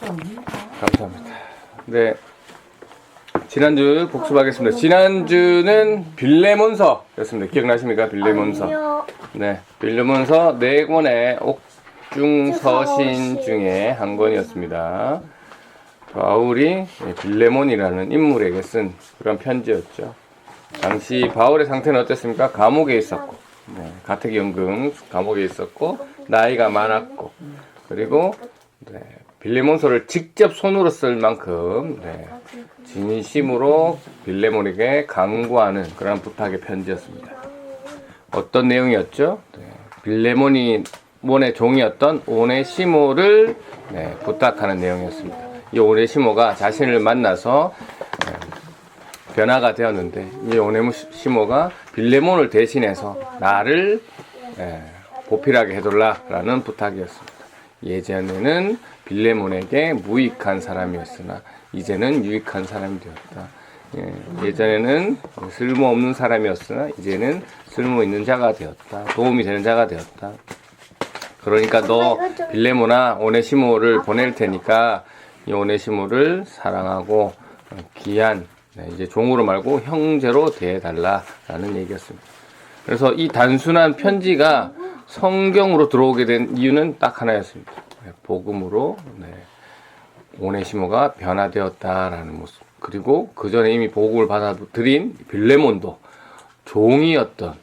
감사합니다. 네. 지난주 복습하겠습니다. 지난주는 빌레몬서였습니다. 기억나십니까? 빌레몬서. 네. 빌레몬서 4권의 옥중서신 중에 한 권이었습니다. 바울이 빌레몬이라는 인물에게 쓴 그런 편지였죠. 당시 바울의 상태는 어땠습니까? 감옥에 있었고, 네, 가택연금 감옥에 있었고, 나이가 많았고, 그리고 네, 빌레몬서를 직접 손으로 쓸 만큼 네, 진심으로 빌레몬에게 강구하는 그런 부탁의 편지였습니다. 어떤 내용이었죠? 네, 빌레몬의 종이었던 오네시모를 네, 부탁하는 내용이었습니다. 이 오네시모가 자신을 만나서 변화가 되었는데, 이 오네시모가 빌레몬을 대신해서 나를 보필하게 해달라라는 부탁이었습니다. 예전에는 빌레몬에게 무익한 사람이었으나 이제는 유익한 사람이 되었다. 예전에는 쓸모없는 사람이었으나 이제는 쓸모있는 자가 되었다. 도움이 되는 자가 되었다. 그러니까 너 빌레몬아 오네시모를 보낼 테니까 이 오네시모를 사랑하고 귀한 이제 종으로 말고 형제로 대해달라라는 얘기였습니다. 그래서 이 단순한 편지가 성경으로 들어오게 된 이유는 딱 하나였습니다. 복음으로 오네시모가 변화되었다라는 모습. 그리고 그 전에 이미 복음을 받아들인 빌레몬도 종이었던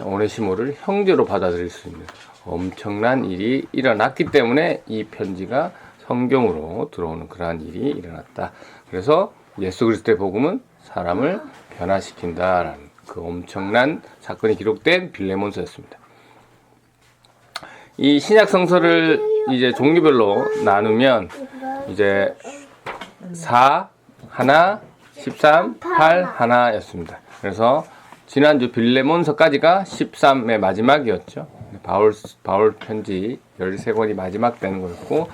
오네시모를 형제로 받아들일 수 있는 엄청난 일이 일어났기 때문에 이 편지가 성경으로 들어오는 그러한 일이 일어났다. 그래서 예수 그리스도의 복음은 사람을 변화시킨다라는 그 엄청난 사건이 기록된 빌레몬서였습니다. 이 신약 성서를 이제 종류별로 나누면 이제 4, 하나, 13, 8, 하나였습니다. 그래서 지난주 빌레몬서까지가 13의 마지막이었죠. 바울 편지 13권이 마지막 되는 거였고,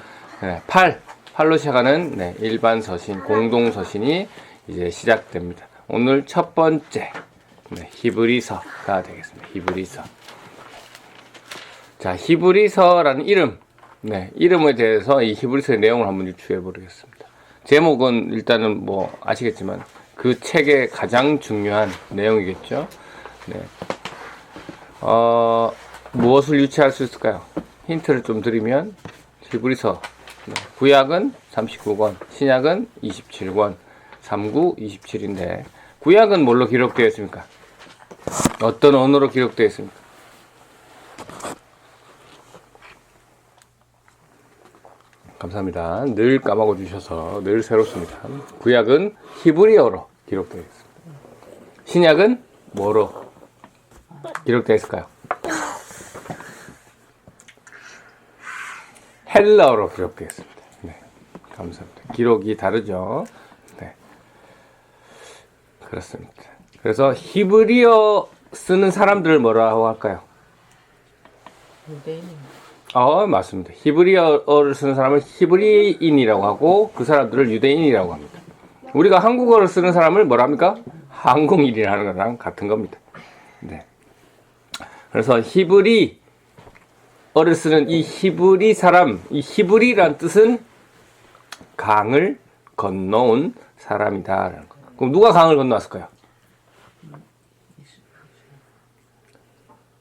8로 시작하는 일반 서신, 공동 서신이 이제 시작됩니다. 오늘 첫 번째 히브리서가 되겠습니다. 히브리서. 자, 히브리서라는 이름, 이름에 대해서 이 히브리서의 내용을 한번 유추해 보겠습니다. 제목은 일단은 뭐 아시겠지만 그 책의 가장 중요한 내용이겠죠. 무엇을 유추할 수 있을까요? 힌트를 좀 드리면 히브리서 구약은 39권, 신약은 27권, 39, 27인데 구약은 뭘로 기록되어 있습니까? 어떤 언어로 기록되어 있습니까? 감사합니다. 늘 까먹어 주셔서 늘 새롭습니다. 구약은 히브리어로 기록되어 있습니다. 신약은 뭐로 기록되어 있을까요? 헬라어로 기록되어 있습니다. 감사합니다. 기록이 다르죠? 그렇습니다. 그래서 히브리어 쓰는 사람들을 뭐라고 할까요? 유대인. 맞습니다. 히브리어를 쓰는 사람을 히브리인이라고 하고 그 사람들을 유대인이라고 합니다. 우리가 한국어를 쓰는 사람을 뭐라 합니까? 한국인이라는 거랑 같은 겁니다. 그래서 히브리어를 쓰는 이 히브리 사람, 이 히브리란 뜻은 강을 건너온 사람이다. 그럼 누가 강을 건너왔을까요?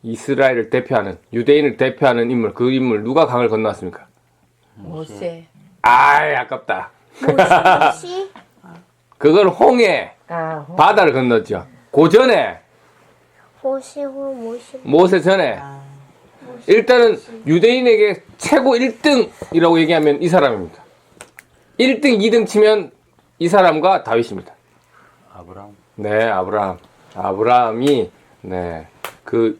이스라엘을 대표하는, 유대인을 대표하는 인물, 그 인물 누가 강을 건너왔습니까? 모세. 아깝다. 모시? 그걸 홍해, 바다를 건넜죠. 그 전에, 모세 전에, 일단은 유대인에게 최고 1등이라고 얘기하면 이 사람입니다. 1등, 2등 치면 이 사람과 다윗입니다. 아브라함. 아브라함이, 그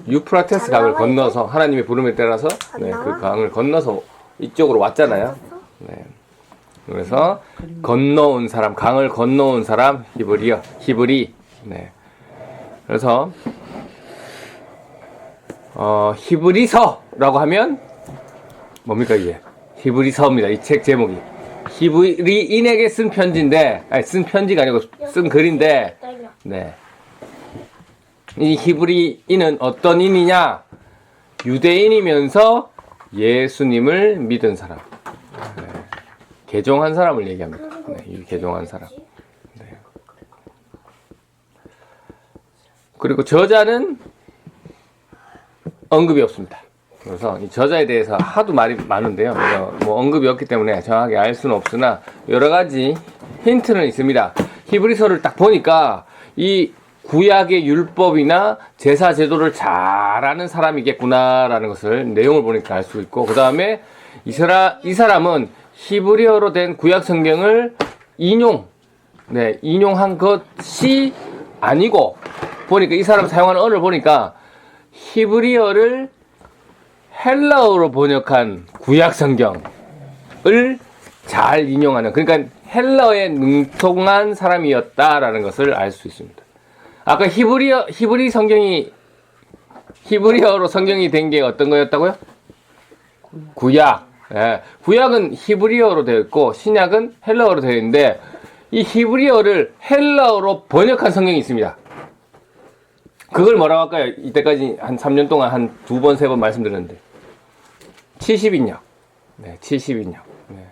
유프라테스 강을 건너서 하나님의 부름에 따라서 그 강을 건너서 이쪽으로 왔잖아요. 그래서 건너온 사람, 강을 건너온 사람 히브리. 그래서 히브리서라고 하면 뭡니까 이게? 히브리서입니다. 이 책 제목이 히브리인에게 쓴 편지인데, 쓴 편지가 아니고 쓴 글인데, 이 히브리인은 어떤 인이냐? 유대인이면서 예수님을 믿은 사람. 개종한 사람을 얘기합니다. 네, 이 개종한 사람. 네. 그리고 저자는 언급이 없습니다. 그래서 이 저자에 대해서 하도 말이 많은데요. 뭐 언급이 없기 때문에 정확하게 알 수는 없으나 여러 가지 힌트는 있습니다. 히브리서를 딱 보니까 이 구약의 율법이나 제사 제도를 잘 아는 사람이겠구나라는 것을 내용을 보니까 알 수 있고, 그 다음에 이 사람은 히브리어로 된 구약 성경을 인용한 것이 아니고, 보니까 이 사람 사용하는 언어를 보니까 히브리어를 헬라어로 번역한 구약 성경을 잘 인용하는, 그러니까 헬라어에 능통한 사람이었다라는 것을 알 수 있습니다. 아까 히브리어로 성경이 된 게 어떤 거였다고요? 구약. 예. 구약은 히브리어로 되어 있고 신약은 헬라어로 되어 있는데, 이 히브리어를 헬라어로 번역한 성경이 있습니다. 그걸 뭐라고 할까요? 이때까지 한 3년 동안 한 2번, 3번 말씀드렸는데. 70인역. 네, 70인역. 네.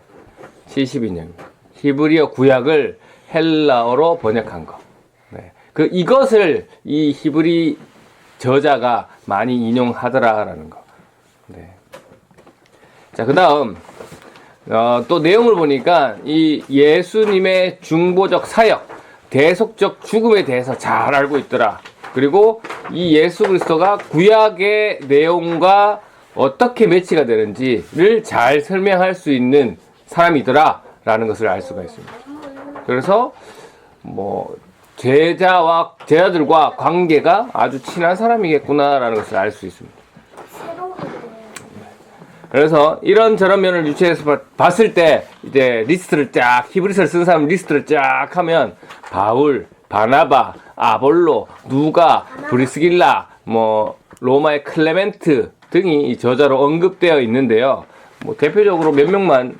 70인역입니다. 히브리어 구약을 헬라어로 번역한 거. 네. 이것을 이 히브리 저자가 많이 인용하더라라는 거. 네. 자, 그 다음, 또 내용을 보니까 이 예수님의 중보적 사역, 대속적 죽음에 대해서 잘 알고 있더라. 그리고 이 예수 그리스도가 구약의 내용과 어떻게 매치가 되는지를 잘 설명할 수 있는 사람이더라 라는 것을 알 수가 있습니다. 그래서 뭐 제자들과 관계가 아주 친한 사람이겠구나 라는 것을 알 수 있습니다. 그래서 이런저런 면을 유추해서 봤을 때 이제 리스트를 쫙, 히브리서를 쓴 사람 리스트를 쫙 하면 바울, 바나바, 아볼로, 누가, 브리스길라, 뭐 로마의 클레멘트 등이 이 저자로 언급되어 있는데요. 뭐 대표적으로 몇 명만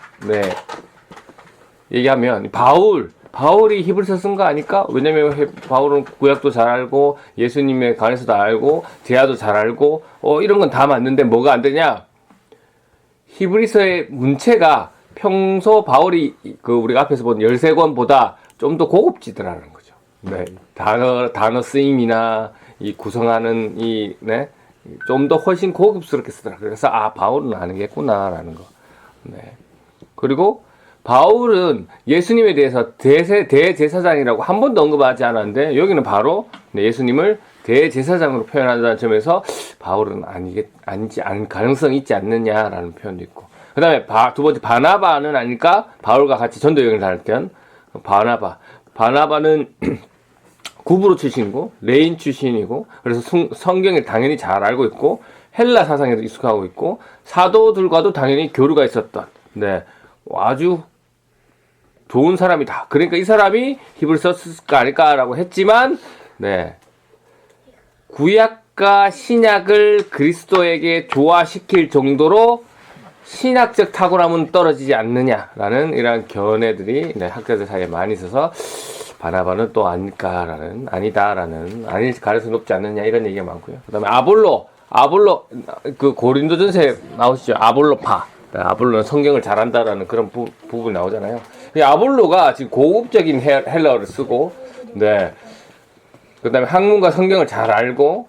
얘기하면 바울이 히브리서 쓴 거 아닐까? 왜냐면 바울은 구약도 잘 알고 예수님에 관해서도 알고 제야도 잘 알고 이런 건 다 맞는데 뭐가 안 되냐? 히브리서의 문체가 평소 바울이 우리가 앞에서 본 13권보다 좀 더 고급지더라는 거죠. 네. 단어 쓰임이나 이 구성하는 좀 더 훨씬 고급스럽게 쓰더라. 그래서 바울은 아는겠구나라는 거. 네. 그리고 바울은 예수님에 대해서 대제사장이라고 한 번도 언급하지 않았는데 여기는 바로 예수님을 대제사장으로 표현한다는 점에서 바울은 아니지 않을 가능성이 있지 않느냐라는 표현도 있고, 그 다음에 두 번째 바나바는 아닐까? 바울과 같이 전도 여행을 다녔던 바나바는 구브로 출신이고 레인 출신이고, 그래서 성경을 당연히 잘 알고 있고 헬라 사상에도 익숙하고 있고 사도들과도 당연히 교류가 있었던 아주 좋은 사람이다. 그러니까 이 사람이 히브리서 썼을까 아닐까라고 했지만 구약과 신약을 그리스도에게 조화시킬 정도로 신학적 탁월함은 떨어지지 않느냐라는 이런 견해들이 학자들 사이에 많이 있어서 바나바는 또 아닐까라는, 아닐 가능성이 높지 않느냐 이런 얘기가 많고요. 그 다음에 아볼로 고린도전서에 나오시죠. 아볼로파. 아볼로는 성경을 잘한다라는 그런 부분이 나오잖아요. 이 아볼로가 지금 고급적인 헬라어를 쓰고, 그 다음에 학문과 성경을 잘 알고,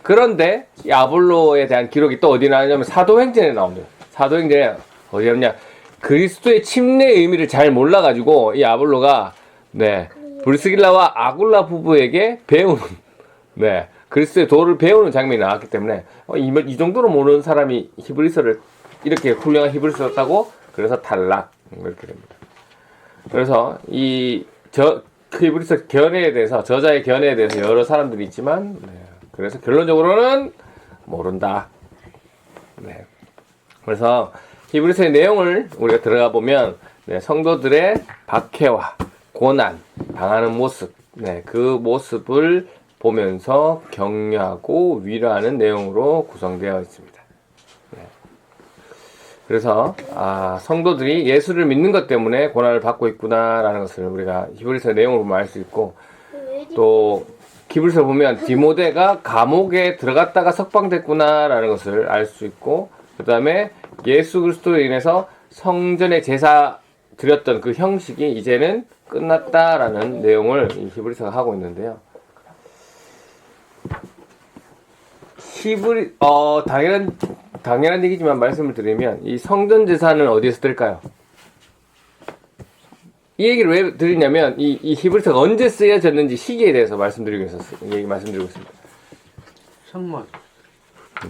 그런데 이 아볼로에 대한 기록이 또 어디 나오냐면 사도행전에 나옵니다. 사도행전에 어디 나오냐? 그리스도의 침례의 의미를 잘 몰라가지고 이 아볼로가 브리스길라와 아굴라 부부에게 배우는, 그리스도의 도를 배우는 장면이 나왔기 때문에 이 정도로 모르는 사람이 히브리서를 이렇게 훌륭한 히브리서를 썼다고, 그래서 탈락 이렇게 됩니다. 그래서 히브리서 견해에 대해서, 저자의 견해에 대해서 여러 사람들이 있지만, 그래서 결론적으로는 모른다. 그래서 히브리서의 내용을 우리가 들어가 보면 성도들의 박해와 고난 당하는 모습, 그 모습을 보면서 격려하고 위로하는 내용으로 구성되어 있습니다. 그래서 성도들이 예수를 믿는 것 때문에 고난을 받고 있구나라는 것을 우리가 히브리서 내용으로 보면 알 수 있고, 또 히브리서 보면 디모데가 감옥에 들어갔다가 석방됐구나라는 것을 알 수 있고, 그 다음에 예수 그리스도로 인해서 성전의 제사 드렸던 그 형식이 이제는 끝났다라는 내용을 이 히브리서가 하고 있는데요. 당연한 얘기지만 말씀을 드리면 이 성전 제사는 어디에서 들까요? 이 얘기를 왜 드리냐면 이 히브리서가 언제 쓰여졌는지 시기에 대해서 말씀드리고 있습니다. 성막.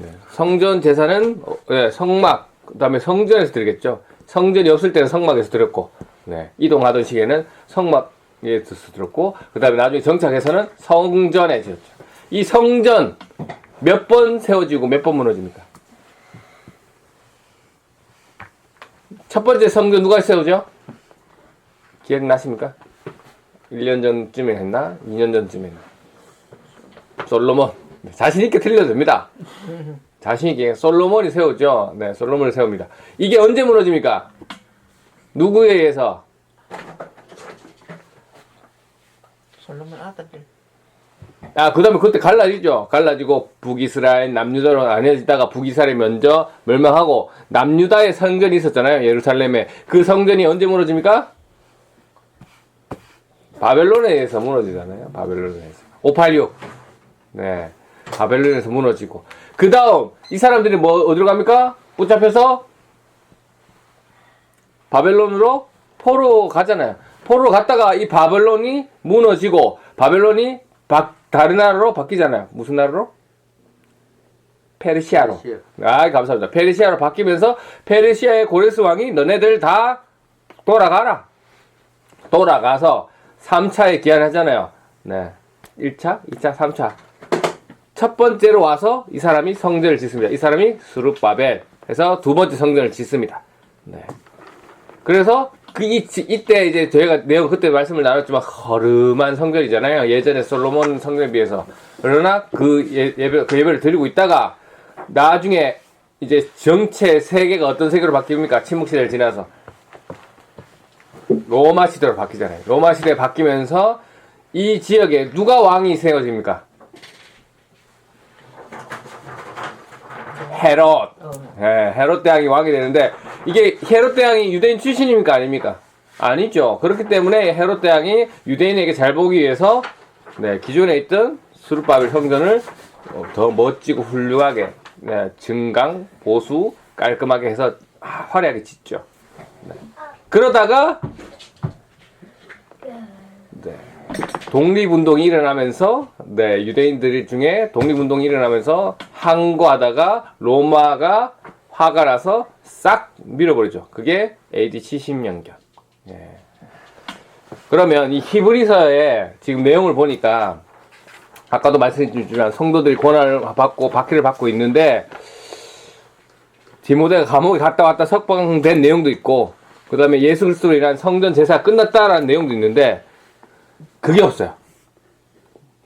네. 성전 제사는 성막, 그다음에 성전에서 드리겠죠. 성전이 없을 때는 성막에서 드렸고, 네. 이동하던 시기에는 성막에서 드렸고, 그다음에 나중에 정착해서는 성전에 드렸죠. 이 성전 몇 번 세워지고 몇 번 무너집니까? 첫 번째 성전 누가 세우죠? 기억나십니까? 1년 전쯤에 했나? 2년 전쯤에 했나? 솔로몬. 자신있게 틀려도 됩니다. 자신있게 솔로몬이 세우죠. 네, 솔로몬이 세웁니다. 이게 언제 무너집니까? 누구에 의해서? 솔로몬 아들들. 그 다음에 그때 갈라지죠. 갈라지고 북이스라엘, 남유다로 나뉘어지다가 북이스라엘이 먼저 멸망하고 남유다의 성전이 있었잖아요. 예루살렘에. 그 성전이 언제 무너집니까? 바벨론에 의해서 무너지잖아요. 바벨론에 의해서. 586. 네. 바벨론에서 무너지고. 그 다음, 이 사람들이 어디로 갑니까? 붙잡혀서 바벨론으로 포로 가잖아요. 포로로 갔다가 이 바벨론이 무너지고, 바벨론이 다른 나라로 바뀌잖아요. 무슨 나라로? 페르시아로. 감사합니다. 페르시아로 바뀌면서 페르시아의 고레스 왕이 너네들 다 돌아가라. 돌아가서 3차에 기한하잖아요. 네. 1차, 2차, 3차. 첫 번째로 와서 이 사람이 성전을 짓습니다. 이 사람이 스룹바벨 해서 두 번째 성전을 짓습니다. 네. 그래서 이때 이제 저희가 내용 그때 말씀을 나눴지만 허름한 성전이잖아요. 예전에 솔로몬 성전에 비해서. 그러나 그 예배를 드리고 있다가 나중에 이제 정체 세계가 어떤 세계로 바뀝니까? 침묵 시대를 지나서 로마 시대로 바뀌잖아요. 로마 시대에 바뀌면서 이 지역에 누가 왕이 세워집니까? 헤롯. 헤롯 대왕이 왕이 되는데 이게 헤롯 대왕이 유대인 출신입니까? 아닙니까? 아니죠. 그렇기 때문에 헤롯 대왕이 유대인에게 잘 보기 위해서 기존에 있던 스룹바벨 성전을 더 멋지고 훌륭하게 증강, 보수, 깔끔하게 해서 화려하게 짓죠. 그러다가 독립운동이 일어나면서 유대인들 중에 독립운동이 일어나면서 항거하다가 로마가 화가 나서 싹 밀어버리죠. 그게 AD 70년경. 그러면 이 히브리서의 지금 내용을 보니까 아까도 말씀드렸지만 성도들이 고난을 받고 박해를 받고 있는데 디모데가 감옥에 갔다 왔다 석방된 내용도 있고 그 다음에 예수 그리스도로 인한 성전 제사가 끝났다라는 내용도 있는데 그게 없어요.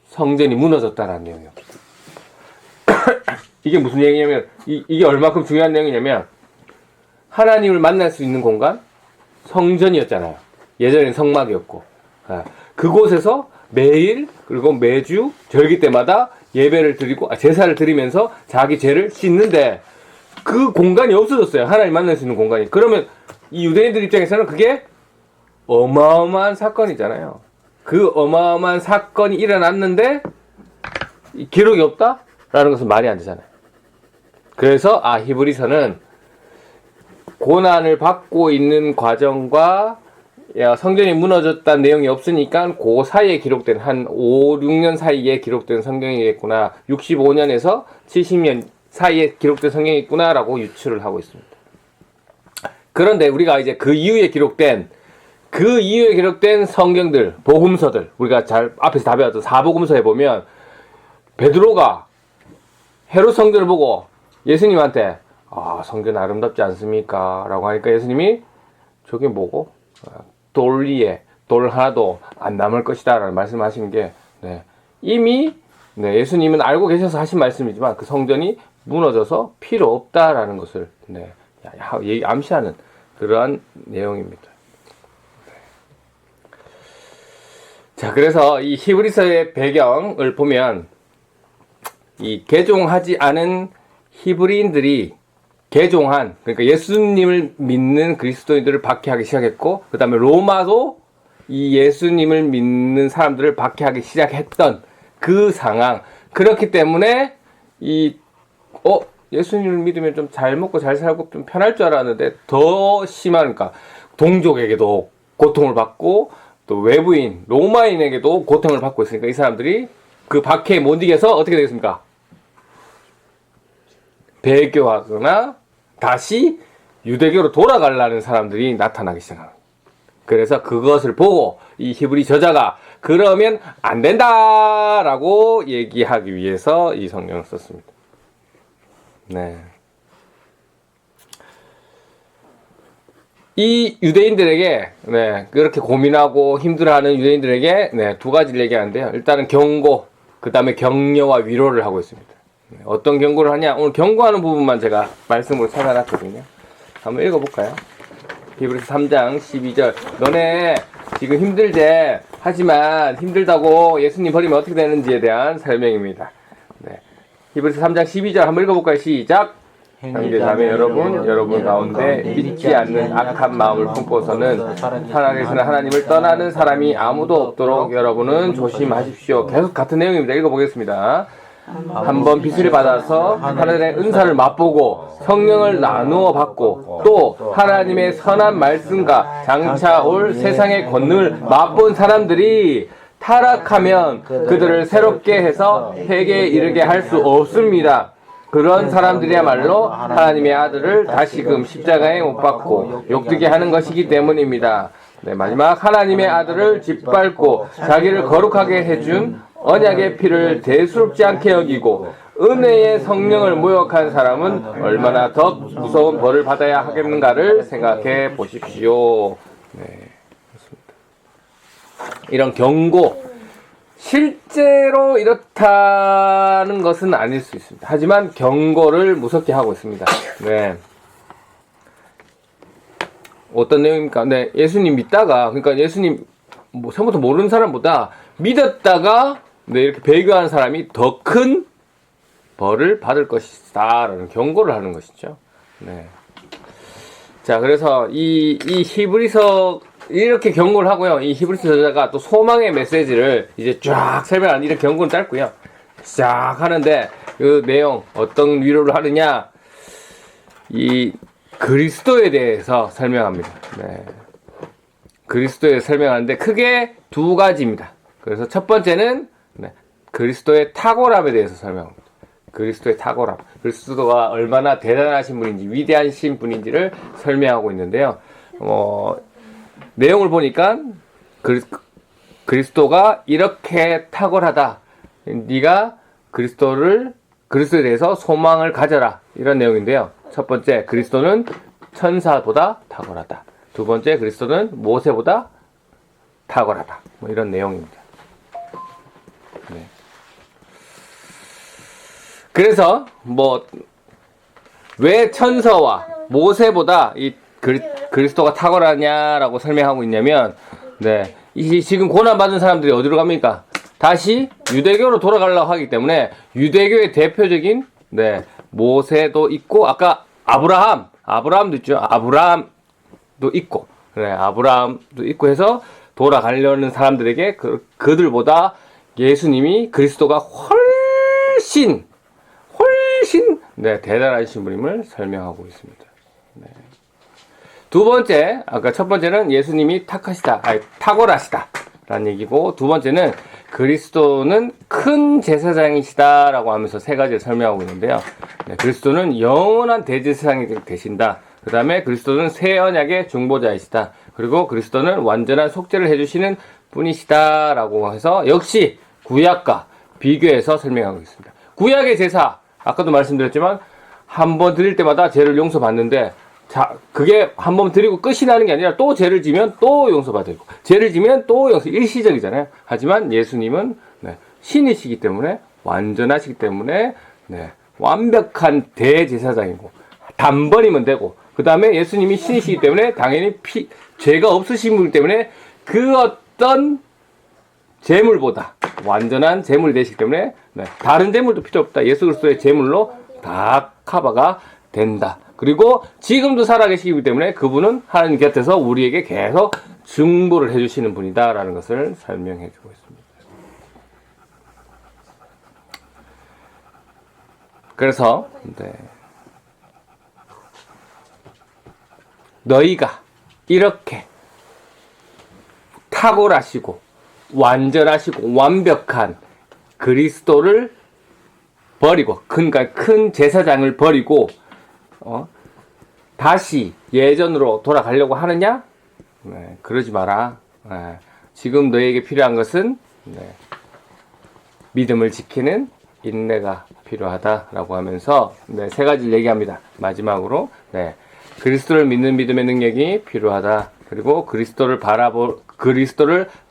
성전이 무너졌다라는 내용이 없어요. 이게 무슨 얘기냐면 이게 얼마큼 중요한 내용이냐면 하나님을 만날 수 있는 공간 성전이었잖아요. 예전에는 성막이었고 그곳에서 매일 그리고 매주 절기 때마다 예배를 드리고 제사를 드리면서 자기 죄를 씻는데 그 공간이 없어졌어요. 하나님 만날 수 있는 공간이. 그러면 이 유대인들 입장에서는 그게 어마어마한 사건이잖아요. 그 어마어마한 사건이 일어났는데 기록이 없다? 라는 것은 말이 안 되잖아요. 그래서 히브리서는 고난을 받고 있는 과정과 성전이 무너졌다는 내용이 없으니까 그 사이에 기록된 한 5, 6년 사이에 기록된 성경이겠구나. 65년에서 70년 사이에 기록된 성경이겠구나 라고 유추를 하고 있습니다. 그런데 우리가 이제 그 이후에 기록된 성경들, 복음서들, 우리가 잘 앞에서 다 배웠던 사복음서에 보면 베드로가 헤롯 성전을 보고 예수님한테 성전 아름답지 않습니까? 라고 하니까 예수님이 저게 뭐고? 돌 위에 돌 하나도 안 남을 것이다 라는 말씀하시는 게 이미 예수님은 알고 계셔서 하신 말씀이지만 그 성전이 무너져서 필요 없다라는 것을 암시하는 그러한 내용입니다. 자, 그래서 이 히브리서의 배경을 보면 이 개종하지 않은 히브리인들이 개종한, 그러니까 예수님을 믿는 그리스도인들을 박해하기 시작했고, 그 다음에 로마도 이 예수님을 믿는 사람들을 박해하기 시작했던 그 상황. 그렇기 때문에 예수님을 믿으면 좀 잘 먹고 잘 살고 좀 편할 줄 알았는데 더 심하니까 동족에게도 고통을 받고 또 외부인, 로마인에게도 고통을 받고 있으니까 이 사람들이 그 박해에 못 이겨서 어떻게 되겠습니까? 배교하거나 다시 유대교로 돌아가려는 사람들이 나타나기 시작합니다. 그래서 그것을 보고 이 히브리 저자가 그러면 안 된다라고 얘기하기 위해서 이 성경을 썼습니다. 네. 이 유대인들에게 그렇게 고민하고 힘들어하는 유대인들에게 두 가지를 얘기하는데요. 일단은 경고, 그 다음에 격려와 위로를 하고 있습니다. 어떤 경고를 하냐? 오늘 경고하는 부분만 제가 말씀으로 찾아놨거든요. 한번 읽어볼까요? 히브리서 3장 12절. 너네 지금 힘들제. 하지만 힘들다고 예수님 버리면 어떻게 되는지에 대한 설명입니다. 히브리서 3장 12절 한번 읽어볼까요? 시작. 형제자매 여러분 가운데 믿지 않는 악한 마음을 품고서는 살아계시는 하나님을 떠나는 사람이 아무도 없도록 여러분은 조심하십시오. 계속 같은 내용입니다. 읽어보겠습니다. 한번 빚을 받아서 하나님의 은사를 맛보고 성령을 나누어 받고 또 하나님의 선한 말씀과 장차 올 세상의 권능을 맛본 사람들이 타락하면 그들을 새롭게 해서 회개에 이르게 할 수 없습니다. 그런 사람들이야말로 하나님의 아들을 다시금 십자가에 못 박고 욕되게 하는 것이기 때문입니다. 마지막 하나님의 아들을 짓밟고 자기를 거룩하게 해준 언약의 피를 대수롭지 않게 여기고 은혜의 성령을 모욕한 사람은 얼마나 더 무서운 벌을 받아야 하겠는가를 생각해 보십시오. 그렇습니다. 이런 경고, 실제로 이렇다는 것은 아닐 수 있습니다. 하지만 경고를 무섭게 하고 있습니다. 어떤 내용입니까? 예수님 믿다가, 그러니까 예수님 처음부터 모르는 사람보다 믿었다가 이렇게 배교한 사람이 더 큰 벌을 받을 것이다 라는 경고를 하는 것이죠. 자, 그래서 이 히브리서 이렇게 경고를 하고요. 이 히브리서 저자가 또 소망의 메시지를 이제 쫙 설명하는, 이런 경고는 짧고요. 쫙 하는데 그 내용 어떤 위로를 하느냐, 이 그리스도에 대해서 설명합니다. 그리스도에 설명하는데 크게 두 가지입니다. 그래서 첫 번째는 그리스도의 탁월함에 대해서 설명합니다. 그리스도의 탁월함, 그리스도가 얼마나 대단하신 분인지, 위대하신 분인지를 설명하고 있는데요. 내용을 보니까 그리스도가 이렇게 탁월하다. 네가 그리스도에 대해서 소망을 가져라. 이런 내용인데요. 첫 번째, 그리스도는 천사보다 탁월하다. 두 번째, 그리스도는 모세보다 탁월하다. 이런 내용입니다. 그래서 왜 천사와 모세보다 이 그리스도가 탁월하냐라고 설명하고 있냐면, 지금 고난받은 사람들이 어디로 갑니까? 다시 유대교로 돌아가려고 하기 때문에 유대교의 대표적인 모세도 있고, 아까 아브라함도 있죠. 아브라함도 있고 해서 돌아가려는 사람들에게 그들보다 예수님이, 그리스도가 훨씬 대단하신 분임을 설명하고 있습니다. 두 번째, 아까 첫 번째는 예수님이 탁월하시다 라는 얘기고, 두 번째는 그리스도는 큰 제사장이시다라고 하면서 세 가지를 설명하고 있는데요. 그리스도는 영원한 대제사장이 되신다. 그 다음에 그리스도는 새 언약의 중보자이시다. 그리고 그리스도는 완전한 속죄를 해주시는 분이시다라고 해서 역시 구약과 비교해서 설명하고 있습니다. 구약의 제사, 아까도 말씀드렸지만 한 번 드릴 때마다 죄를 용서받는데, 그게 한 번 드리고 끝이 나는 게 아니라 또 죄를 지면 또 용서받고, 죄를 지면 또 일시적이잖아요. 하지만 예수님은 신이시기 때문에, 완전하시기 때문에 완벽한 대제사장이고, 단번이면 되고, 그 다음에 예수님이 신이시기 때문에 당연히 죄가 없으신 분이기 때문에 그 어떤 제물보다 완전한 제물이 되시기 때문에 다른 제물도 필요 없다. 예수 그리스도의 제물로 다 커버가 된다. 그리고 지금도 살아계시기 때문에 그분은 하나님 곁에서 우리에게 계속 중보를 해주시는 분이다라는 것을 설명해주고 있습니다. 그래서 너희가 이렇게 탁월하시고 완전하시고 완벽한 그리스도를 버리고 그러니까 큰 제사장을 버리고 다시 예전으로 돌아가려고 하느냐? 네, 그러지 마라. 네, 지금 너에게 필요한 것은 믿음을 지키는 인내가 필요하다라고 하면서 세 가지를 얘기합니다. 마지막으로 그리스도를 믿는 믿음의 능력이 필요하다. 그리고 그리스도를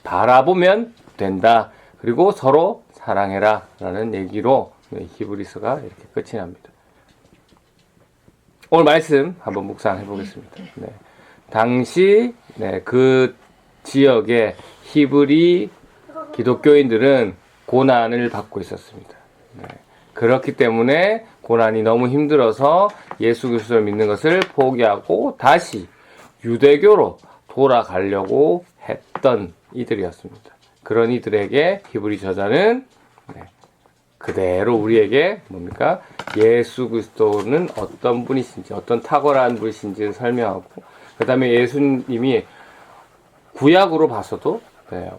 바라보면 된다. 그리고 서로 사랑해라 라는 얘기로 히브리서가 이렇게 끝이 납니다. 오늘 말씀 한번 묵상해 보겠습니다. 당시 그 지역의 히브리 기독교인들은 고난을 받고 있었습니다. 그렇기 때문에 고난이 너무 힘들어서 예수 그리스도를 믿는 것을 포기하고 다시 유대교로 돌아가려고 했던 이들이었습니다. 그런 이들에게 히브리 저자는 그대로 우리에게 뭡니까? 예수 그리스도는 어떤 분이신지, 어떤 탁월한 분이신지를 설명하고, 그 다음에 예수님이 구약으로 봐서도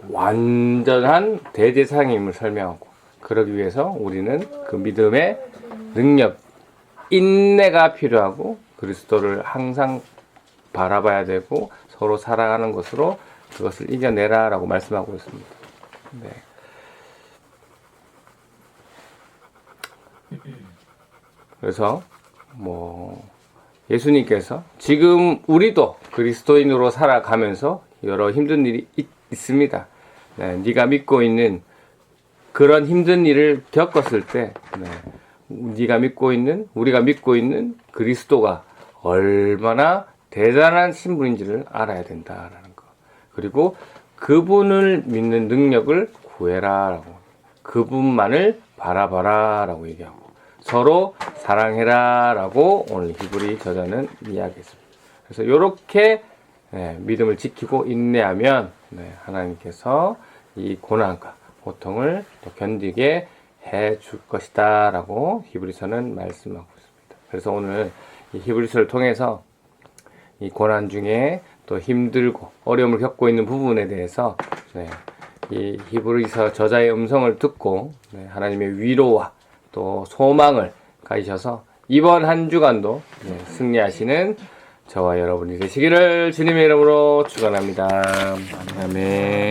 완전한 대제사장임을 설명하고, 그러기 위해서 우리는 그 믿음의 능력, 인내가 필요하고, 그리스도를 항상 바라봐야 되고, 서로 사랑하는 것으로 그것을 이겨내라 라고 말씀하고 있습니다. 그래서 예수님께서 지금 우리도 그리스도인으로 살아가면서 여러 힘든 일이 있습니다. 네가 믿고 있는 그런 힘든 일을 겪었을 때 우리가 믿고 있는 그리스도가 얼마나 대단한 신분인지를 알아야 된다라는 거. 그리고 그분을 믿는 능력을 구해라라고, 그분만을 바라봐라라고 얘기하고, 서로 사랑해라라고 오늘 히브리 저자는 이야기했습니다. 그래서 이렇게 믿음을 지키고 인내하면 하나님께서 이 고난과 고통을 또 견디게 해줄 것이다라고 히브리서는 말씀하고 있습니다. 그래서 오늘 이 히브리서를 통해서 이 고난 중에 또 힘들고 어려움을 겪고 있는 부분에 대해서 이 히브리서 저자의 음성을 듣고 하나님의 위로와 또 소망을 가지셔서 이번 한 주간도 승리하시는 저와 여러분이 되시기를 주님의 이름으로 축원합니다. 아멘.